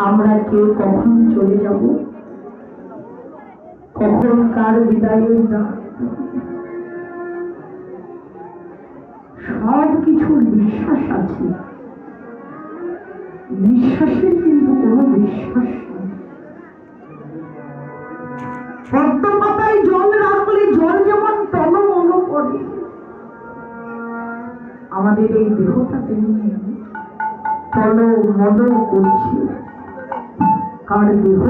আমরা কে কখন চলে যাব, কখন কার বিদায়ের গান, সব কিছুর বিশ্বাস আছে। বিশ্বাসের কিন্তু কোনো বিশ্বাস নেই। পদ্ম পাতায় জল রাখলে জল যেমন টলমল করে, আমাদের এই দেহটা তেমনি টলমল করছে। কার দেহ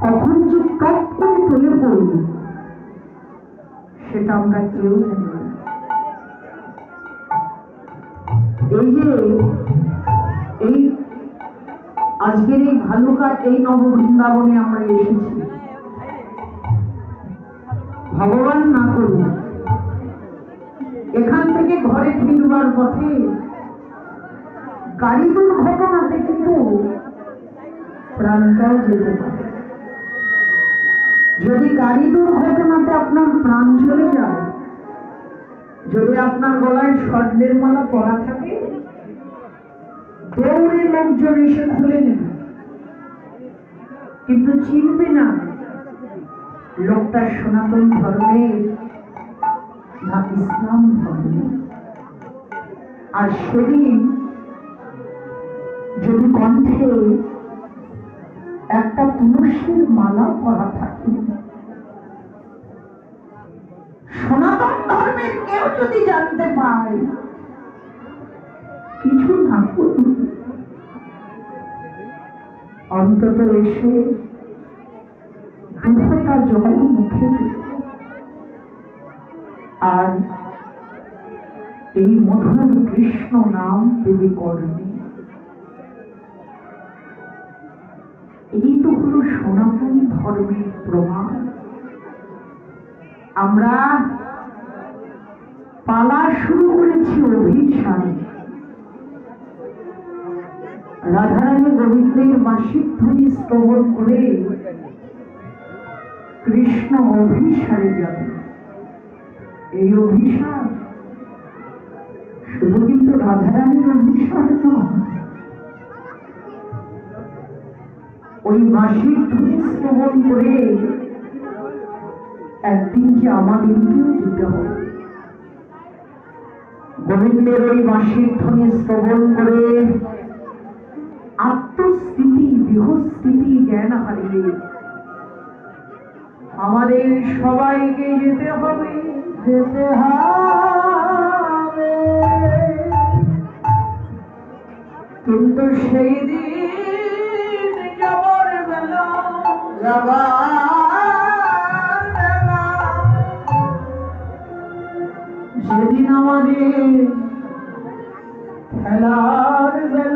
কখন যে টপ করে চলে পড়বে সেটা আমরা কেউ জানি না। এই যে এই আজকের এই ভালুকার এই নববৃন্দাবনে আমরা এসেছি, ভগবান না করুন এখান থেকে ঘরে ফিরবার পথে গাড়ি দুর্ঘটনাতে কিন্তু প্রাণটাও যেতে পারে। যদি গাড়ি দুর্ঘটনাতে আপনার প্রাণ চলে যায়, যদি আপনার গলায় স্বর্ণের মালা পরা থাকে, দৌড়ে লোকজন এসে খুলে নেবে, কিন্তু চিনবে না লোকটা সনাতন ধর্মের না ইসলাম ধর্মের। আর সেদিন যদি কণ্ঠে একটা তুলসীর মালা পরা থাকে, সনাতন ধর্মের কেউ যদি জানতে পায়, কিছু না করুন, অন্তত এসে দুঃখটা জল মুখে আর এই মধুর কৃষ্ণ নাম দেবী কর্মে। এই তো হলো সনাতন ধর্মের প্রমাণ। আমরা পালা শুরু করেছি অভিযান। রাধারানী গোবিন্দের মাসিক ধ্বনি শ্রবণ করে কৃষ্ণ অভিসারে যাবে। এই অভিসার শুধু কিন্তু রাধারানীর অভিসার নয়, ওই মাসিক ধ্বনি শ্রবণ করে একদিন যে আমাদেরকেও যেতে হবে। গোবিন্দের ওই মাসিক ধ্বনি শ্রবণ করে আত্মস্থিতি দেহস্থিতি জ্ঞান হারিয়ে আমাদের সবাইকে যেতে হবে, যেতে হবে। কিন্তু সেই দিন যাবার বেলা, সেদিন আমাদের খেলার বেলা